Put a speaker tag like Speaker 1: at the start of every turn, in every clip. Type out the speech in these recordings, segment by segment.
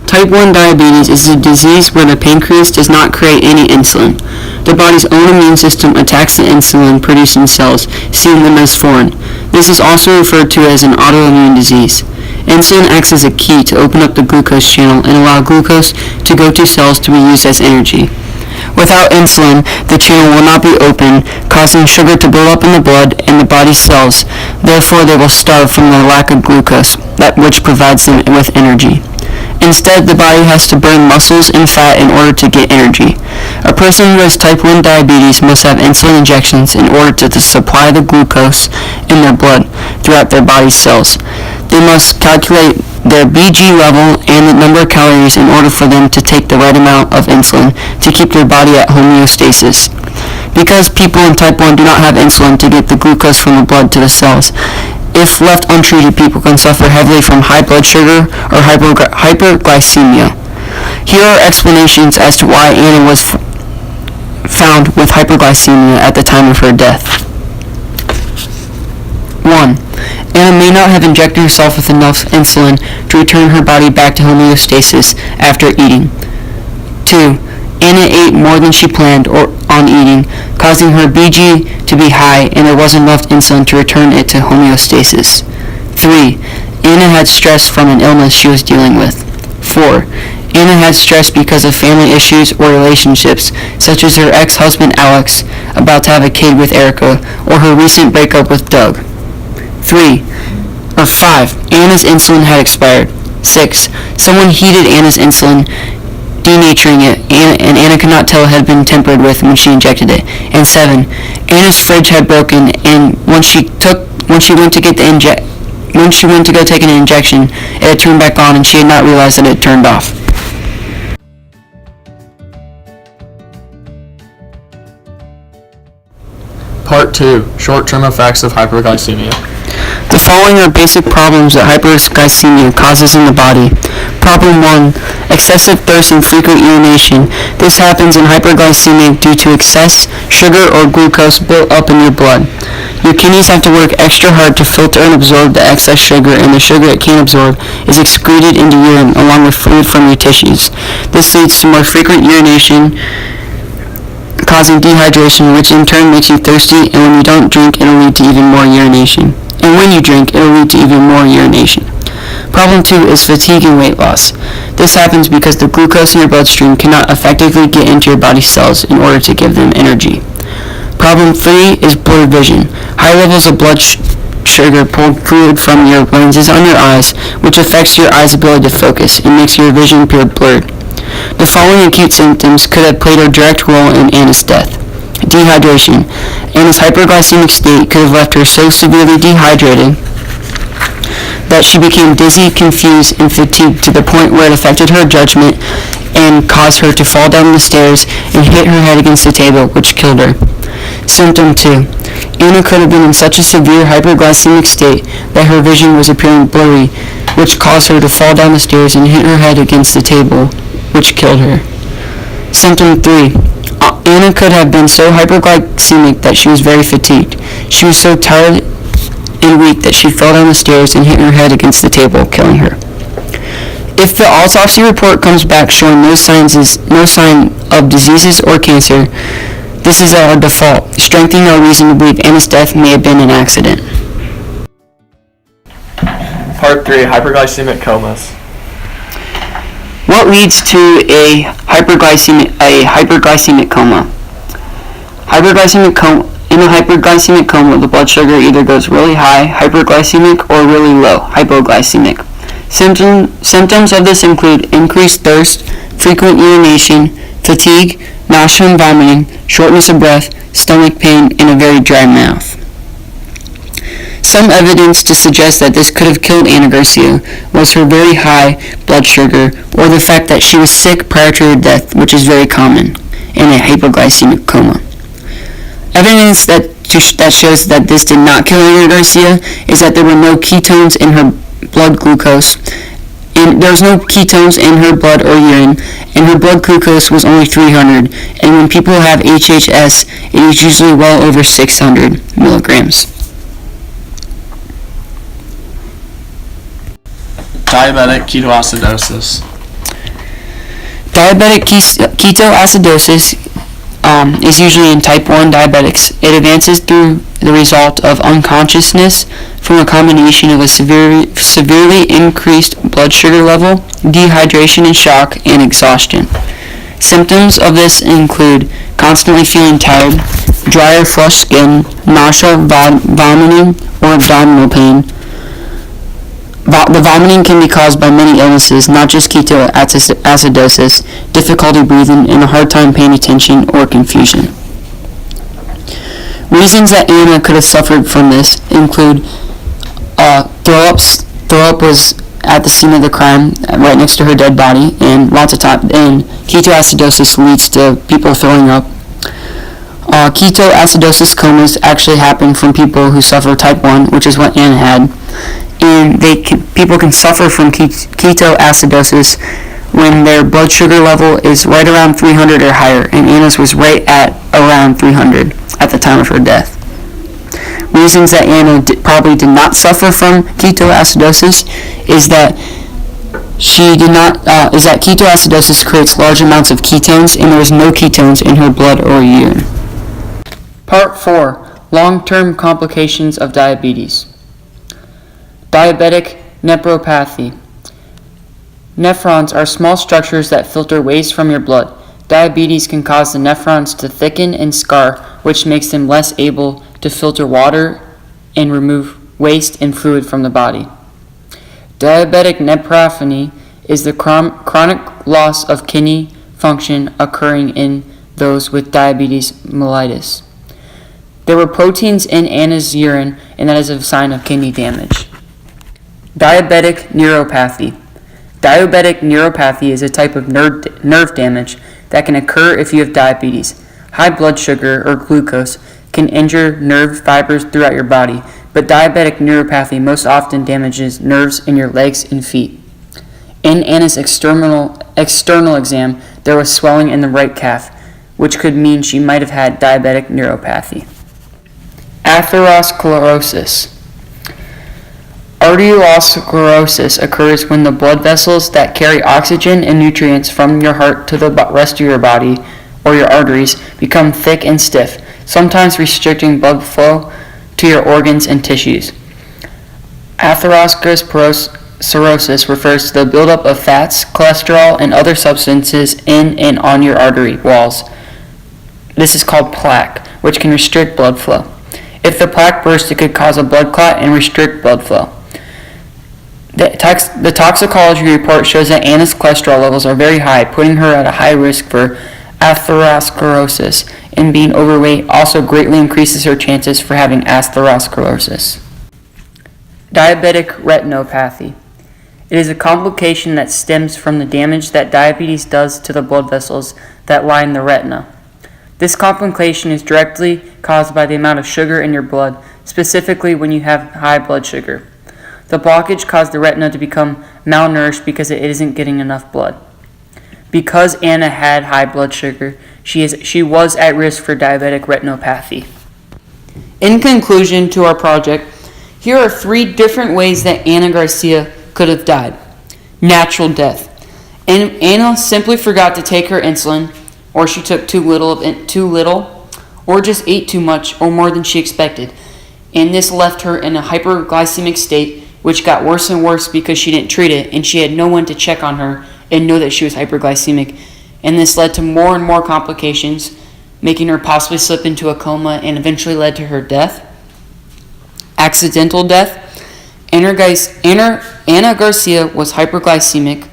Speaker 1: Type 1 diabetes is a disease where the pancreas does not create any insulin. The body's own immune system attacks the insulin-producing cells, seeing them as foreign. This is also referred to as an autoimmune disease. Insulin acts as a key to open up the glucose channel and allow glucose to go to cells to be used as energy. Without insulin, the channel will not be open, causing sugar to build up in the blood and the body's cells. Therefore, they will starve from the lack of glucose, which provides them with energy. Instead, the body has to burn muscles and fat in order to get energy. A person who has type 1 diabetes must have insulin injections in order to supply the glucose in their blood throughout their body's cells. They must calculate their BG level and the number of calories in order for them to take the right amount of insulin to keep their body at homeostasis. Because people in type 1 do not have insulin to get the glucose from the blood to the cells, if left untreated, people can suffer heavily from high blood sugar or hyperglycemia. Here are explanations as to why Anna was found with hyperglycemia at the time of her death. 1. Anna may not have injected herself with enough insulin to return her body back to homeostasis after eating. 2. Anna ate more than she planned on eating, causing her BG to be high, and there wasn't enough insulin to return it to homeostasis. 3. Anna had stress from an illness she was dealing with. 4. Anna had stress because of family issues or relationships, such as her ex-husband Alex, about to have a kid with Erica, or her recent breakup with Doug. 5. Anna's insulin had expired. 6. Someone heated Anna's insulin, denaturing it, and Anna could not tell it had been tampered with when she injected it. And 7. Anna's fridge had broken, and when she went to go take an injection, it had turned back on, and she had not realized that it had turned off.
Speaker 2: Part 2. Short-term effects of hyperglycemia.
Speaker 1: The following are basic problems that hyperglycemia causes in the body. Problem 1. Excessive thirst and frequent urination. This happens in hyperglycemia due to excess sugar or glucose built up in your blood. Your kidneys have to work extra hard to filter and absorb the excess sugar, and the sugar it can't absorb is excreted into urine along with fluid from your tissues. This leads to more frequent urination, causing dehydration, which in turn makes you thirsty, and when you don't drink, it'll lead to even more urination. And when you drink, it'll lead to even more urination. Problem 2 is fatigue and weight loss. This happens because the glucose in your bloodstream cannot effectively get into your body's cells in order to give them energy. Problem 3 is blurred vision. High levels of blood sugar pull fluid from your lenses on your eyes, which affects your eyes' ability to focus and makes your vision appear blurred. The following acute symptoms could have played a direct role in Anna's death. Dehydration. Anna's hyperglycemic state could have left her so severely dehydrated that she became dizzy, confused, and fatigued to the point where it affected her judgment and caused her to fall down the stairs and hit her head against the table, which killed her. Symptom 2. Anna could have been in such a severe hyperglycemic state that her vision was appearing blurry, which caused her to fall down the stairs and hit her head against the table, which killed her. Symptom 3. Anna could have been so hyperglycemic that she was very fatigued. She was so tired and weak that she fell down the stairs and hit her head against the table, killing her. If the autopsy report comes back showing no sign of diseases or cancer, this is our default, strengthening our reason to believe Anna's death may have been an accident.
Speaker 2: Part 3. Hyperglycemic comas.
Speaker 1: What leads to a hyperglycemic coma? In a hyperglycemic coma, the blood sugar either goes really high, hyperglycemic, or really low, hypoglycemic. Symptoms of this include increased thirst, frequent urination, fatigue, nausea and vomiting, shortness of breath, stomach pain, and a very dry mouth. Some evidence to suggest that this could have killed Anna Garcia was her very high blood sugar or the fact that she was sick prior to her death, which is very common in a hypoglycemic coma. Evidence that shows that this did not kill Anna Garcia is that there were no ketones in her blood glucose, and there was no ketones in her blood or urine, and her blood glucose was only 300, and when people have HHS, it is usually well over 600 milligrams.
Speaker 2: Diabetic ketoacidosis.
Speaker 1: Diabetic ketoacidosis is usually in type 1 diabetics. It advances through the result of unconsciousness from a combination of a severely increased blood sugar level, dehydration and shock, and exhaustion. Symptoms of this include constantly feeling tired, dry or flushed skin, nausea, vomiting, or abdominal pain. The vomiting can be caused by many illnesses, not just ketoacidosis, difficulty breathing, and a hard time paying attention or confusion. Reasons that Anna could have suffered from this include throw up. Throw up was at the scene of the crime, right next to her dead body, and lots of time. And ketoacidosis leads to people throwing up. Ketoacidosis comas actually happen from people who suffer type 1, which is what Anna had. And people can suffer from ketoacidosis when their blood sugar level is right around 300 or higher, and Anna's was right at around 300 at the time of her death. Reasons that Anna probably did not suffer from ketoacidosis is that ketoacidosis creates large amounts of ketones, and there was no ketones in her blood or urine. Part 4. Long-term complications of diabetes. Diabetic nephropathy. Nephrons are small structures that filter waste from your blood. Diabetes can cause the nephrons to thicken and scar, which makes them less able to filter water and remove waste and fluid from the body. Diabetic nephropathy is the chronic loss of kidney function occurring in those with diabetes mellitus. There were proteins in Anna's urine, and that is a sign of kidney damage. Diabetic neuropathy. Diabetic neuropathy is a type of nerve damage that can occur if you have diabetes. High blood sugar or glucose can injure nerve fibers throughout your body, but diabetic neuropathy most often damages nerves in your legs and feet. In Anna's external exam, there was swelling in the right calf, which could mean she might have had diabetic neuropathy. Atherosclerosis. Arteriosclerosis occurs when the blood vessels that carry oxygen and nutrients from your heart to the rest of your body, or your arteries, become thick and stiff, sometimes restricting blood flow to your organs and tissues. Atherosclerosis refers to the buildup of fats, cholesterol, and other substances in and on your artery walls. This is called plaque, which can restrict blood flow. If the plaque bursts, it could cause a blood clot and restrict blood flow. The toxicology report shows that Anna's cholesterol levels are very high, putting her at a high risk for atherosclerosis, and being overweight also greatly increases her chances for having atherosclerosis. Diabetic retinopathy. It is a complication that stems from the damage that diabetes does to the blood vessels that line the retina. This complication is directly caused by the amount of sugar in your blood, specifically when you have high blood sugar. The blockage caused the retina to become malnourished because it isn't getting enough blood. Because Anna had high blood sugar, she was at risk for diabetic retinopathy. In conclusion to our project, here are 3 different ways that Anna Garcia could have died. Natural death. Anna simply forgot to take her insulin, or she took too little, or just ate too much or more than she expected. And this left her in a hyperglycemic state, which got worse and worse because she didn't treat it, and she had no one to check on her and know that she was hyperglycemic. And this led to more and more complications, making her possibly slip into a coma and eventually led to her death. Accidental death. Anna Garcia was hyperglycemic,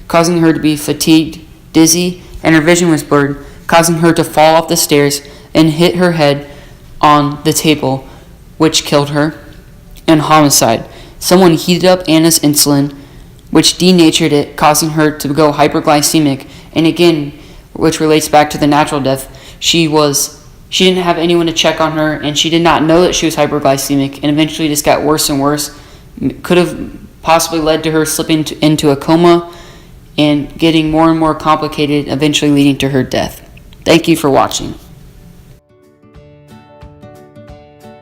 Speaker 1: causing her to be fatigued, dizzy, and her vision was blurred, causing her to fall off the stairs and hit her head on the table, which killed her. And homicide. Someone heated up Anna's insulin, which denatured it, causing her to go hyperglycemic. And again, which relates back to the natural death, she didn't have anyone to check on her, and she did not know that she was hyperglycemic, and eventually just got worse and worse. Could have possibly led to her slipping into a coma and getting more and more complicated, eventually leading to her death. Thank you for watching.